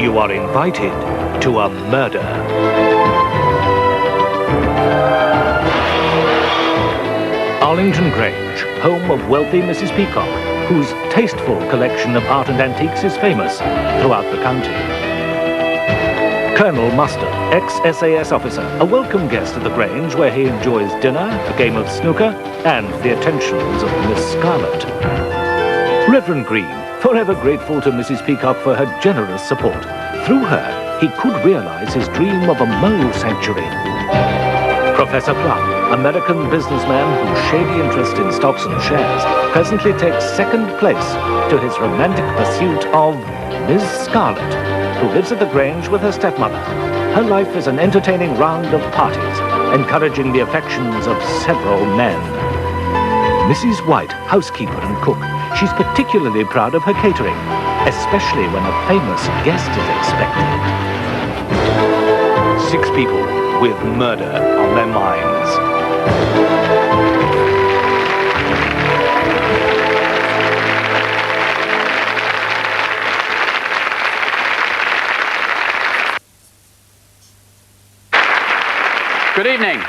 you are invited to a murder. Arlington Grange, home of wealthy Mrs. Peacock, whose tasteful collection of art and antiques is famous throughout the county. Colonel Mustard, ex-SAS officer, a welcome guest at the Grange where he enjoys dinner, a game of snooker, and the attentions of Miss Scarlet. Reverend Green, forever grateful to Mrs. Peacock for her generous support. Through her, he could realize his dream of a mole sanctuary. Professor Plum, American businessman whose shady interest in stocks and shares presently takes second place to his romantic pursuit of Miss Scarlet, who lives at the Grange with her stepmother. Her life is an entertaining round of parties, encouraging the affections of several men. Mrs. White, housekeeper and cook, she's particularly proud of her catering, especially when a famous guest is expected. 6 people with murder on their minds. Good evening.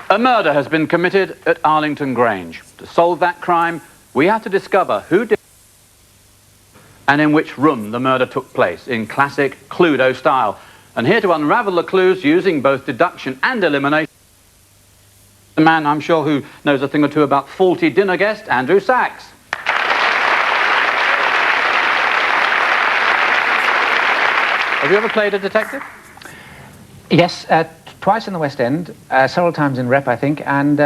A murder has been committed at Arlington Grange. To solve that crime, we have to discover who did and in which room the murder took place, in classic Cluedo style. And here to unravel the clues using both deduction and elimination, the man I'm sure who knows a thing or two about faulty dinner guest, Andrew Sachs. Have you ever played a detective? Yes, twice in the West End, several times in Rep, I think, and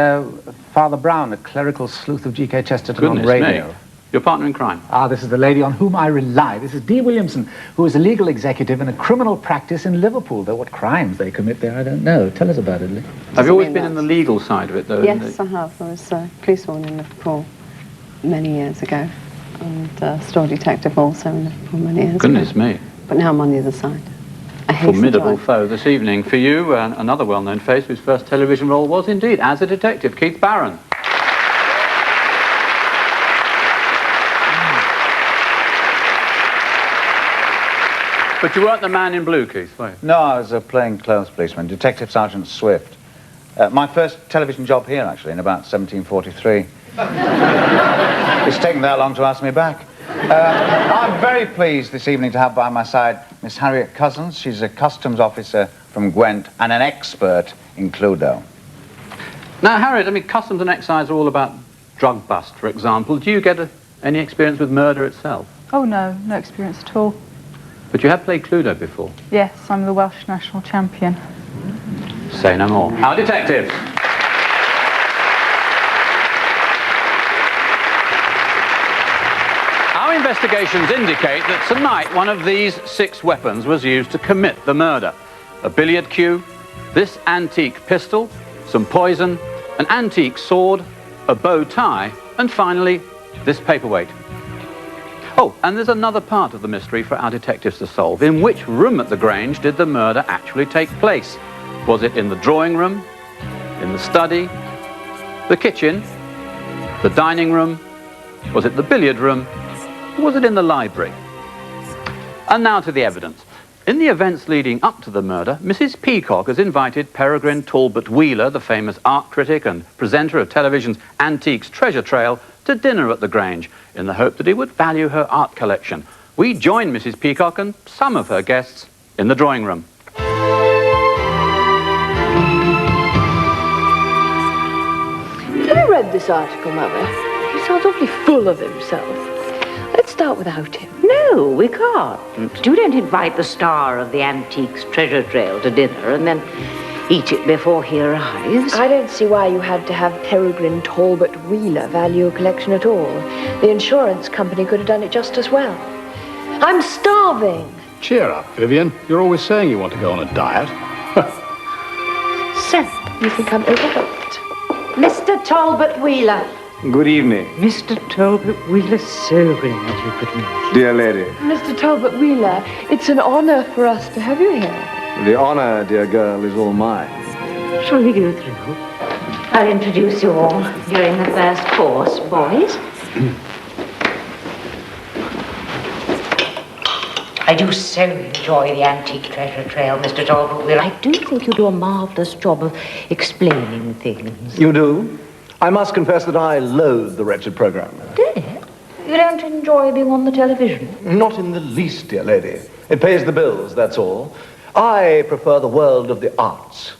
Father Brown, a clerical sleuth of G.K. Chesterton on radio. Me. Your partner in crime? Ah, this is the lady on whom I rely. This is Dee Williamson, who is a legal executive in a criminal practice in Liverpool. Though what crimes they commit there, I don't know. Tell us about it, Lee. Have you always been in the legal side of it, though? Yes, I have. I was policewoman in Liverpool many years ago, and store detective also in Liverpool many years ago. Goodness me. But now I'm on the other side. Formidable foe this evening for you, another well-known face whose first television role was indeed as a detective, Keith Barron. But you weren't the man in blue, Keith, were you? No, I was a plainclothes policeman, Detective Sergeant Swift. My first television job here, actually, in about 1743. It's taken that long to ask me back. I'm very pleased this evening to have by my side Miss Harriet Cozen. She's a customs officer from Gwent and an expert in Cluedo. Now, Harriet, I mean, customs and excise are all about drug bust, for example. Do you get any experience with murder itself? Oh, no experience at all. But you have played Cluedo before? Yes, I'm the Welsh national champion. Say no more. Our detectives. Our investigations indicate that tonight one of these 6 weapons was used to commit the murder. A billiard cue, this antique pistol, some poison, an antique sword, a bow tie, and finally, this paperweight. Oh, and there's another part of the mystery for our detectives to solve. In which room at the Grange did the murder actually take place? Was it in the drawing room, in the study, the kitchen, the dining room? Was it the billiard room? Or was it in the library? And now to the evidence. In the events leading up to the murder, Mrs. Peacock has invited Peregrine Talbot-Wheeler, the famous art critic and presenter of television's Antiques Treasure Trail, to dinner at the Grange, in the hope that he would value her art collection. We join Mrs. Peacock and some of her guests in the drawing room. Have you read this article, Mother? He sounds awfully full of himself. Let's start without him. No, we can't. You don't invite the star of the Antiques Treasure Trail to dinner and then eat it before he arrives. I don't see why you had to have Peregrine Talbot-Wheeler value your collection at all. The insurance company could have done it just as well. I'm starving. Cheer up, Vivian. You're always saying you want to go on a diet. So, you think I'm overweight? Mr. Talbot-Wheeler. Good evening. Mr. Talbot-Wheeler, so glad you could meet. Dear lady. Mr. Talbot-Wheeler, it's an honor for us to have you here. The honor, dear girl, is all mine. Shall we go through? I'll introduce you all during the first course, boys. I do so enjoy the antique treasure trail, Mr. Talbot-Wheeler. I do think you do a marvellous job of explaining things. You do? I must confess that I loathe the wretched program. Do you? You don't enjoy being on the television? Not in the least, dear lady. It pays the bills, that's all. I prefer the world of the arts.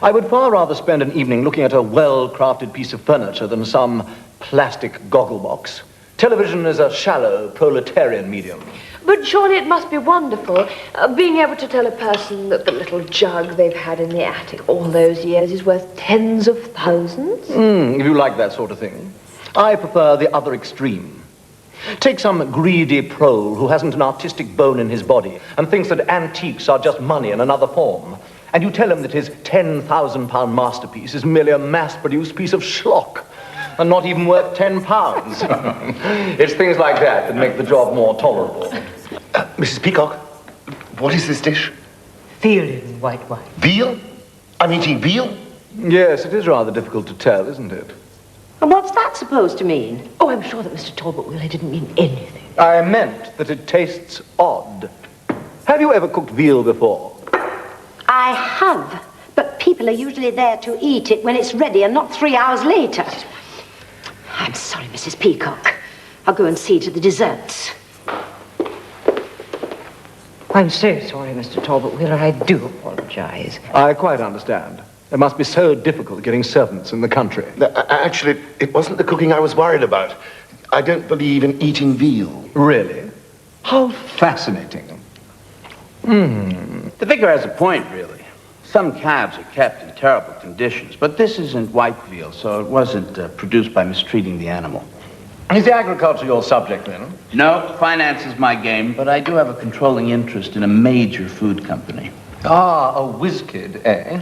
I would far rather spend an evening looking at a well-crafted piece of furniture than some plastic goggle box. Television is a shallow, proletarian medium. But surely it must be wonderful, being able to tell a person that the little jug they've had in the attic all those years is worth tens of thousands. If you like that sort of thing. I prefer the other extreme. Take some greedy prole who hasn't an artistic bone in his body and thinks that antiques are just money in another form. And you tell him that his £10,000 masterpiece is merely a mass-produced piece of schlock and not even worth £10. It's things like that that make the job more tolerable. Mrs. Peacock, what is this dish? Veal in white wine. Veal? I'm eating veal? Yes, it is rather difficult to tell, isn't it? And what's that supposed to mean? Oh, I'm sure that Mr. Talbot-Wheeler didn't mean anything. I meant that it tastes odd. Have you ever cooked veal before? I have, but people are usually there to eat it when it's ready and not 3 hours later. I'm sorry, Mrs. Peacock. I'll go and see to the desserts. I'm so sorry, Mr. Talbot-Wheeler. I do apologize. I quite understand. It must be so difficult getting servants in the country. Actually, it wasn't the cooking I was worried about. I don't believe in eating veal. Really? How fascinating. The vicar has a point, really. Some calves are kept in terrible conditions, but this isn't white veal, so it wasn't produced by mistreating the animal. Is the agriculture your subject, then? No, finance is my game, but I do have a controlling interest in a major food company. Ah, a whiz kid, eh?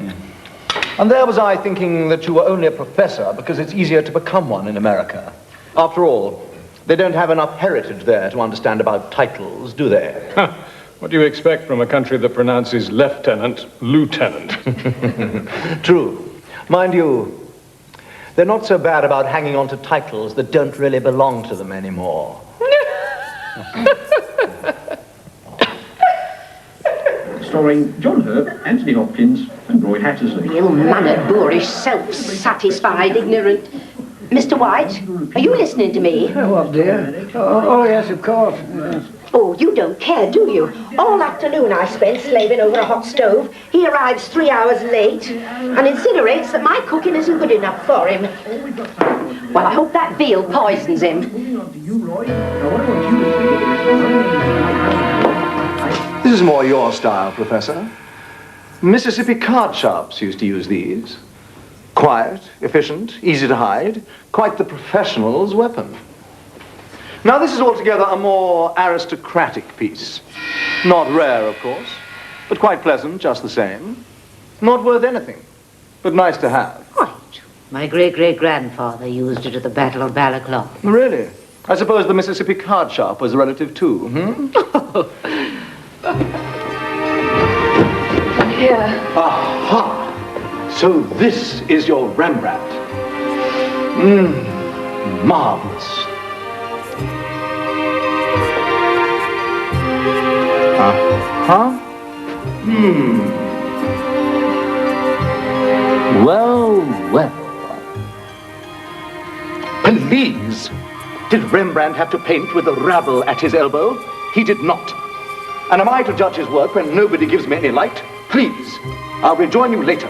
And there was I thinking that you were only a professor because it's easier to become one in America. After all, they don't have enough heritage there to understand about titles, do they? What do you expect from a country that pronounces lieutenant, lieutenant? True. Mind you, they're not so bad about hanging on to titles that don't really belong to them anymore. Starring John Hurt, Anthony Hopkins, and Roy Hattersley. Ill-mannered, boorish, self-satisfied, ignorant. Mr. White, are you listening to me? Oh, what, dear? Oh, yes, of course. Yes. Oh, you don't care, do you? All afternoon I spent slaving over a hot stove. He arrives 3 hours late and incinerates that my cooking isn't good enough for him. Well, I hope that veal poisons him. This is more your style, Professor. Mississippi card sharps used to use these. Quiet, efficient, easy to hide. Quite the professional's weapon. Now, this is altogether a more aristocratic piece. Not rare, of course, but quite pleasant just the same. Not worth anything, but nice to have. Right. My great-great-grandfather used it at the Battle of Balaclava. Really? I suppose the Mississippi card sharp was a relative too, Here. Aha! So this is your Rembrandt. Marvelous. Well, well. Please. Did Rembrandt have to paint with a rabble at his elbow? He did not. And am I to judge his work when nobody gives me any light? Please, I'll rejoin you later.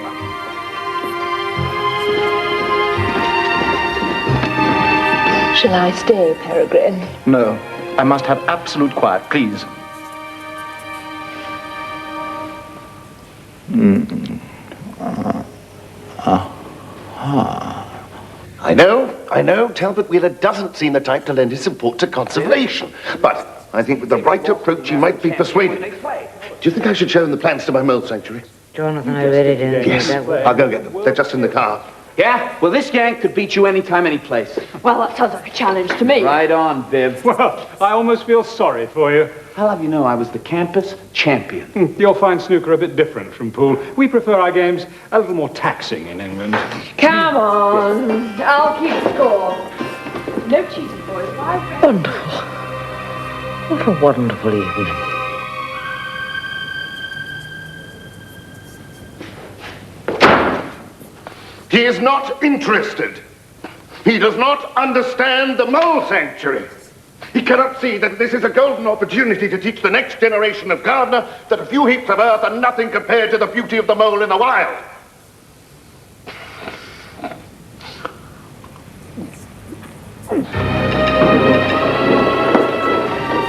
Shall I stay, Peregrine? No, I must have absolute quiet, please. I know, Talbot-Wheeler doesn't seem the type to lend his support to conservation. But I think with the right approach, he might be persuaded. Do you think I should show him the plans to my mole sanctuary? Jonathan, I really didn't. Yes, I'll go get them. They're just in the car. Yeah? Well, this gang could beat you anytime, any place. Well, that sounds like a challenge to me. Right on, Viv. Well, I almost feel sorry for you. I'll have you know I was the campus champion. You'll find snooker a bit different from pool. We prefer our games a little more taxing in England. Come on. I'll keep score. No cheating, boys. Wonderful. What a wonderful evening. He is not interested. He does not understand the mole sanctuary. He cannot see that this is a golden opportunity to teach the next generation of gardener that a few heaps of earth are nothing compared to the beauty of the mole in the wild.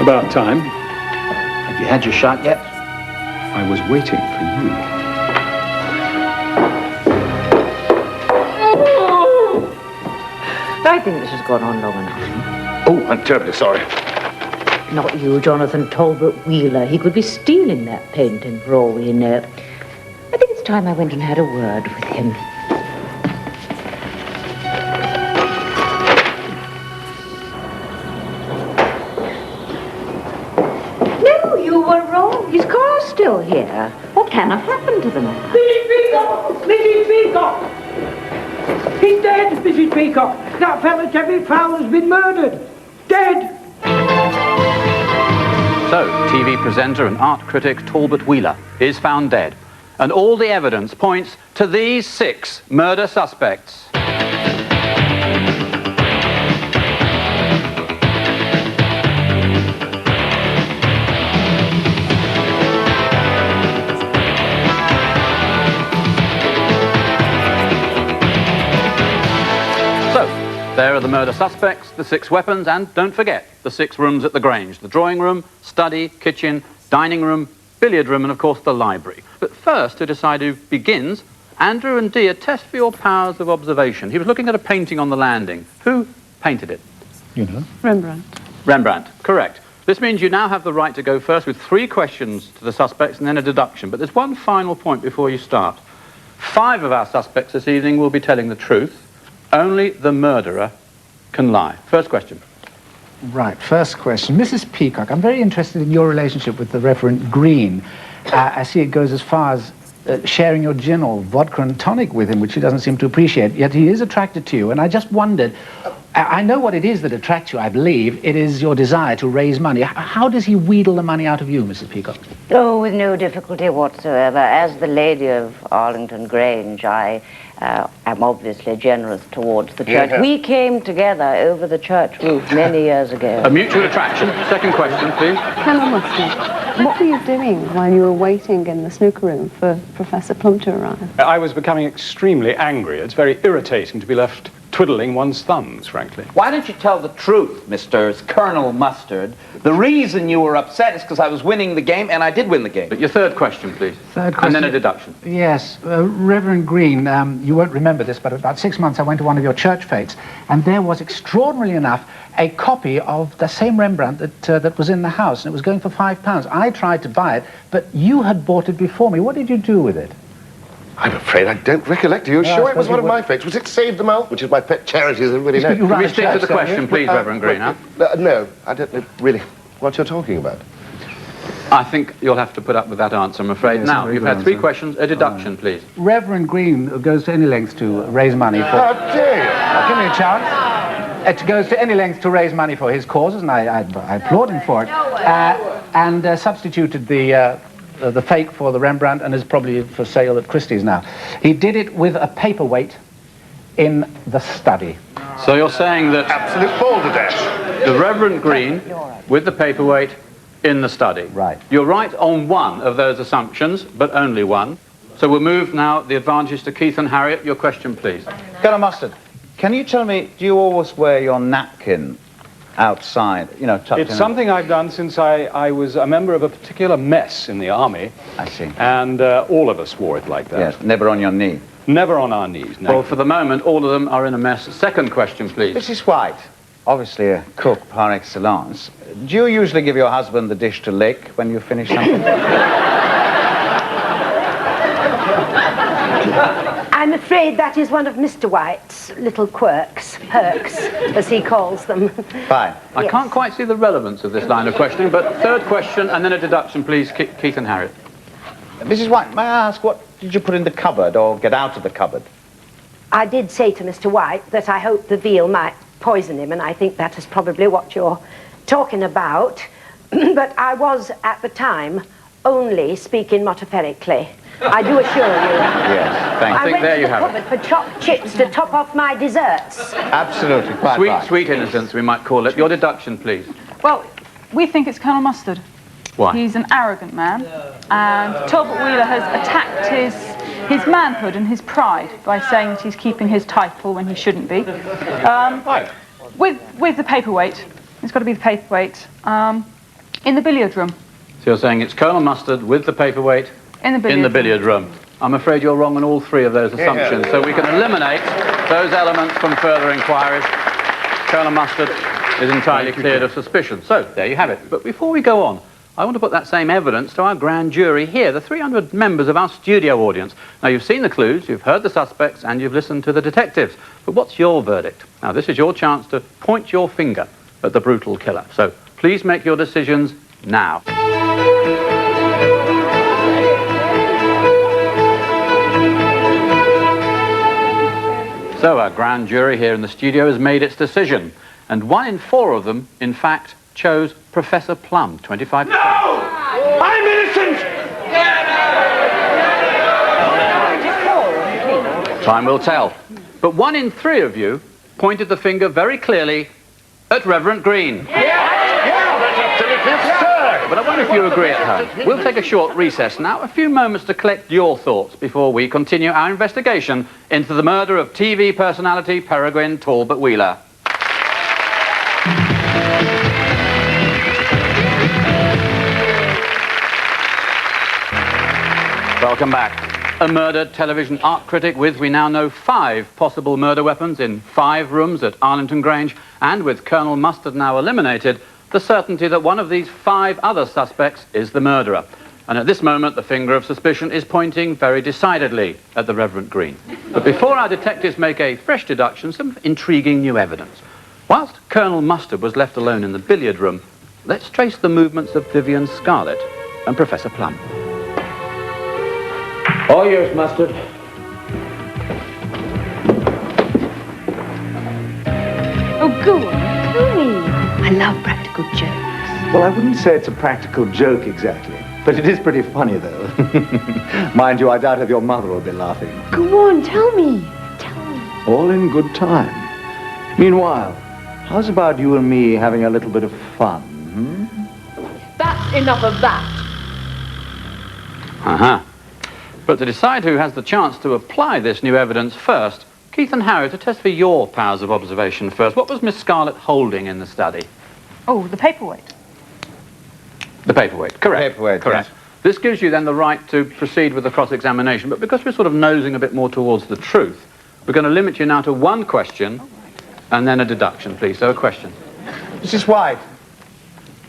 About time. Have you had your shot yet? I was waiting for you. I think this has gone on long enough. Oh, I'm terribly sorry. Not you, Jonathan Talbot-Wheeler. He could be stealing that painting for all we know. I think it's time I went and had a word with him. No, you were wrong. His car's still here. What can have happened to the man? Mrs. Peacock! Mrs. Peacock! He's dead, Mrs. Peacock. That fella, David Fowler's been murdered. Dead. So, TV presenter and art critic Talbot-Wheeler is found dead. And all the evidence points to these 6 murder suspects. There are the murder suspects, the 6 weapons, and don't forget, the 6 rooms at the Grange. The drawing room, study, kitchen, dining room, billiard room, and of course the library. But first, to decide who begins, Andrew and Dee, a test for your powers of observation. He was looking at a painting on the landing. Who painted it? You know. Rembrandt. Rembrandt, correct. This means you now have the right to go first with 3 questions to the suspects and then a deduction. But there's one final point before you start. 5 of our suspects this evening will be telling the truth. Only the murderer can lie. First question. Right, first question. Mrs. Peacock, I'm very interested in your relationship with the Reverend Green. I see it goes as far as sharing your gin or vodka and tonic with him, which he doesn't seem to appreciate, yet he is attracted to you. And I just wondered, I know what it is that attracts you, I believe. It is your desire to raise money. How does he wheedle the money out of you, Mrs. Peacock? Oh, with no difficulty whatsoever. As the lady of Arlington Grange, I am obviously generous towards the church. Yeah. We came together over the church roof many years ago. A mutual attraction. Second question, please. Colonel Mustard, what were you doing while you were waiting in the snooker room for Professor Plum to arrive? I was becoming extremely angry. It's very irritating to be left twiddling one's thumbs, frankly. Why don't you tell the truth, Mr. Colonel Mustard? The reason you were upset is because I was winning the game, and I did win the game. But your third question, please. Third question. And then a deduction. Yes, Reverend Green, you won't remember this, but about 6 months I went to one of your church fetes, and there was, extraordinarily enough, a copy of the same Rembrandt that was in the house, and it was going for £5. I tried to buy it, but you had bought it before me. What did you do with it? I'm afraid I don't recollect. Are you sure it was one of my fakes? Was it Save the Mouth, which is my pet charity, as everybody knows? Can we stick to the question, please, Reverend Green, huh? No, I don't know really what you're talking about. I think you'll have to put up with that answer, I'm afraid. Yes, now, you've had 3 questions. A deduction, please. Reverend Green goes to any lengths to raise money for... How dare you! Give me a chance. It goes to any lengths to raise money for his causes, and I applaud him for it. And substituted the fake for the Rembrandt, and is probably for sale at Christie's now. He did it with a paperweight in the study. So you're saying that... Absolute balderdash. The Reverend Green, with the paperweight in the study. Right. You're right on one of those assumptions, but only one. So we'll move now the advantage to Keith and Harriet. Your question, please. Colonel Mustard, can you tell me, do you always wear your napkin outside, you know, tucked in? It's something I've done since I was a member of a particular mess in the army. I see. And all of us wore it like that. Yes, never on your knee. Never on our knees, no. Well, for the moment, all of them are in a mess. Second question, please. Mrs. White, obviously a cook par excellence. Do you usually give your husband the dish to lick when you finish something? I'm afraid that is one of Mr. White's little perks, as he calls them. Fine. I can't quite see the relevance of this line of questioning, but third question and then a deduction, please, Keith and Harriet. Mrs. White, may I ask, what did you put in the cupboard or get out of the cupboard? I did say to Mr. White that I hoped the veal might poison him, and I think that is probably what you're talking about. But I was, at the time, only speaking metaphorically. I do assure you. Yes, thank you. I think there you have it. I went to the cupboard for chopped chips to top off my desserts. Absolutely, quite right. Sweet innocence, we might call it. Your deduction, please. Well, we think it's Colonel Mustard. Why? He's an arrogant man, and Talbot-Wheeler has attacked his manhood and his pride by saying that he's keeping his title when he shouldn't be. With the paperweight, it's got to be the paperweight, in the billiard room. So you're saying it's Colonel Mustard with the paperweight In the billiard room. I'm afraid you're wrong on all three of those assumptions, so we can eliminate those elements from further inquiries. Colonel Mustard is entirely cleared of suspicion. So, there you have it. But before we go on, I want to put that same evidence to our grand jury here, the 300 members of our studio audience. Now, you've seen the clues, you've heard the suspects, and you've listened to the detectives. But what's your verdict? Now, this is your chance to point your finger at the brutal killer. So, please make your decisions now. So our grand jury here in the studio has made its decision, and 1 in 4 of them, in fact, chose Professor Plum, 25%. No! I'm innocent! Time will tell. But 1 in 3 of you pointed the finger very clearly at Reverend Green. But I wonder if you agree at home. We'll take a short recess now, a few moments to collect your thoughts before we continue our investigation into the murder of TV personality Peregrine Talbot-Wheeler. Welcome back. A murdered television art critic with, we now know, 5 possible murder weapons in 5 rooms at Arlington Grange, and with Colonel Mustard now eliminated, the certainty that one of these 5 other suspects is the murderer. And at this moment, the finger of suspicion is pointing very decidedly at the Reverend Green. But before our detectives make a fresh deduction, some intriguing new evidence. Whilst Colonel Mustard was left alone in the billiard room, let's trace the movements of Vivian Scarlett and Professor Plum. All yours, Mustard. Oh, go on, tell me. I love practical jokes. Well, I wouldn't say it's a practical joke exactly, but it is pretty funny, though. Mind you, I doubt if your mother will be laughing. Go on, tell me. All in good time. Meanwhile, how's about you and me having a little bit of fun, That's enough of that. Uh-huh. But to decide who has the chance to apply this new evidence first, Keith and Harriet, to test for your powers of observation first, what was Miss Scarlett holding in the study? Oh, the paperweight. The paperweight, correct. Paperweight, correct. yes. This gives you then the right to proceed with the cross-examination, but because we're sort of nosing a bit more towards the truth, we're going to limit you now to 1 question and then a deduction, please. So a question. Mrs. White,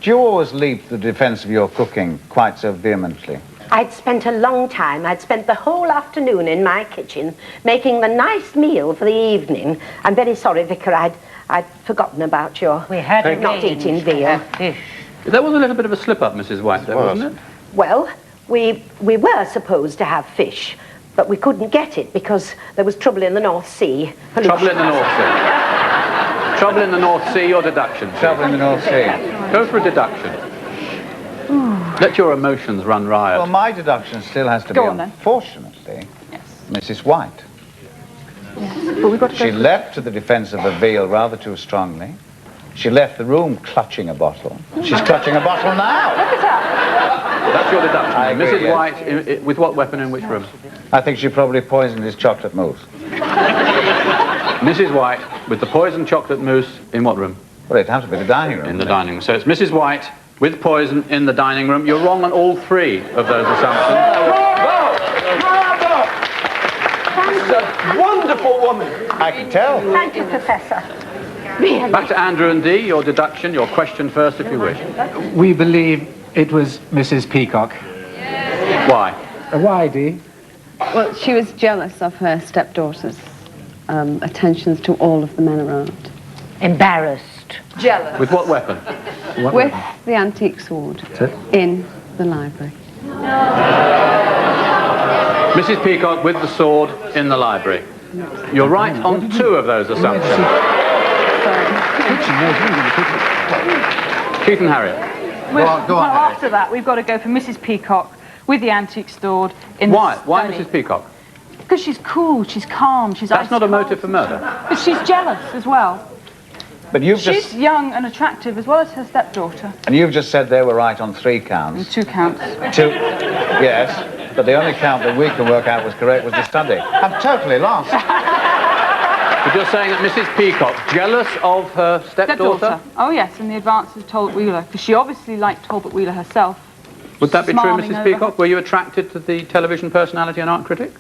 do you always leap to the defense of your cooking quite so vehemently? I'd spent a long time. I'd spent the whole afternoon in my kitchen making the nice meal for the evening. I'm very sorry, Vicar, I'd forgotten about your not eating veal. There was a little bit of a slip-up, Mrs. White, there, wasn't it? Well, we were supposed to have fish, but we couldn't get it because there was trouble in the North Sea. Trouble in the North Sea. Trouble in the North Sea, your deduction. Trouble in the North Sea. Go for a deduction. Let your emotions run riot. Well, my deduction still has to be, unfortunately, Mrs. White. But we've got to She leapt to the defense of the veal rather too strongly. She left the room clutching a bottle. She's clutching a bottle now. Look at that. That's your deduction. I agree, Mrs. yes. White, with what weapon in which room? I think she probably poisoned his chocolate mousse. Mrs. White, with the poisoned chocolate mousse, in what room? Well, it'd have to be the dining room. In the dining room. So it's Mrs. White with poison in the dining room. You're wrong on all 3 of those assumptions. She's a wonderful woman. I can tell. Thank you, Professor. Back to Andrew and Dee, your deduction, your question first, if you wish. We believe it was Mrs. Peacock. Why? Why, Dee? Well, she was jealous of her stepdaughter's attentions to all of the men around. Embarrassed. Jealous. With what weapon? With the antique sword in the library. Mrs. Peacock with the sword in the library. You're right on 2 of those assumptions. Keith and Harriet. Go on, Harriet. After that, we've got to go for Mrs. Peacock with the antique sword in Why? the Why study. Mrs. Peacock? Because she's cool, she's calm, she's That's not a ice motive for cold. murder. But she's jealous as well. But you've She's young and attractive as well as her stepdaughter. And you've just said they were right on 3 counts. 2 counts. 2, yes, but the only count that we can work out was correct was the study. I'm totally lost. But you're saying that Mrs. Peacock, jealous of her stepdaughter? Oh yes, in the advances of Talbot-Wheeler, because she obviously liked Talbot-Wheeler herself. Would that be true, Smarming Mrs. over Peacock? Were you attracted to the television personality and art critic?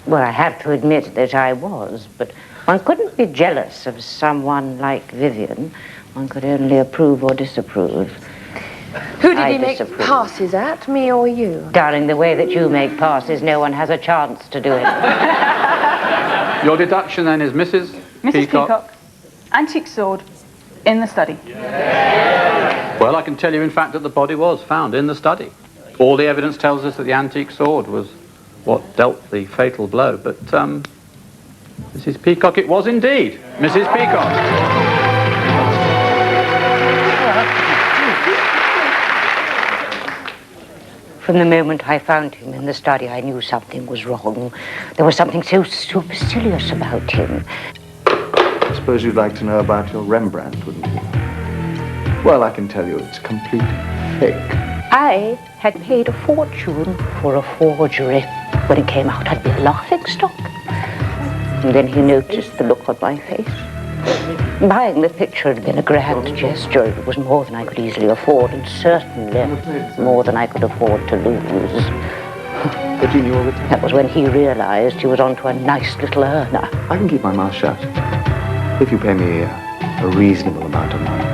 Well, I have to admit that I was, but one couldn't be jealous of someone like Vivian. One could only approve or disapprove. Who did I he make disapprove. passes at, me or you? Darling, the way that you make passes, no one has a chance to do it. Your deduction then is Mrs. Peacock, antique sword in the study. Well, I can tell you, in fact, that the body was found in the study. All the evidence tells us that the antique sword was what dealt the fatal blow. But, Mrs. Peacock, it was indeed Mrs. Peacock. From the moment I found him in the study, I knew something was wrong. There was something so supercilious about him. I suppose you'd like to know about your Rembrandt, wouldn't you? Well, I can tell you it's complete fake. I had paid a fortune for a forgery. When it came out, I'd be a laughingstock. And then he noticed the look on my face. Buying the picture had been a grand gesture. It was more than I could easily afford, and certainly more than I could afford to lose. But you knew all the time? That was when he realized he was onto a nice little earner. I can keep my mouth shut if you pay me a reasonable amount of money.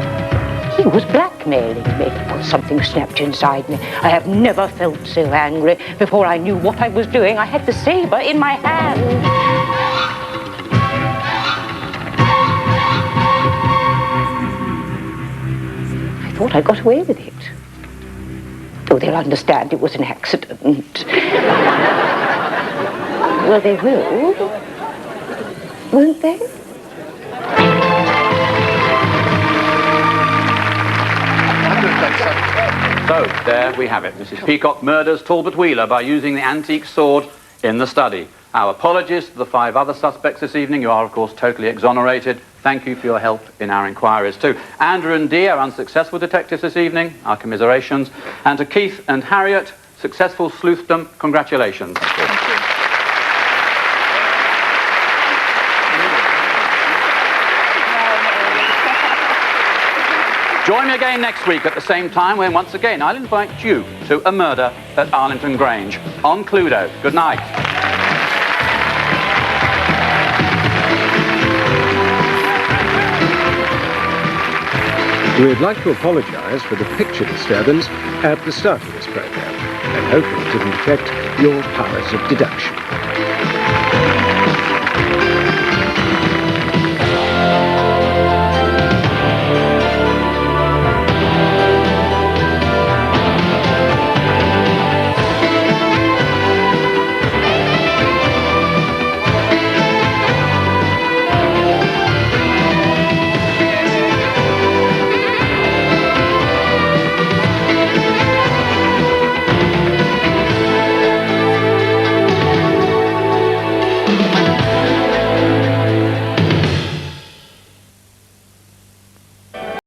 He was blackmailing me. Well, something snapped inside me. I have never felt so angry. Before I knew what I was doing, I had the saber in my hand. I thought I got away with it. Oh, they'll understand it was an accident. Well, they will, won't they? So, there we have it. Mrs. Peacock murders Talbot-Wheeler by using the antique sword in the study. Our apologies to the 5 other suspects this evening. You are, of course, totally exonerated. Thank you for your help in our inquiries, too. Andrew and Dee, our unsuccessful detectives this evening, our commiserations. And to Keith and Harriet, successful sleuthdom, congratulations. Thank you. Join me again next week at the same time when, once again, I'll invite you to a murder at Arlington Grange on Cluedo. Good night. We'd like to apologise for the picture disturbance at the start of this programme and hope it didn't affect your powers of deduction.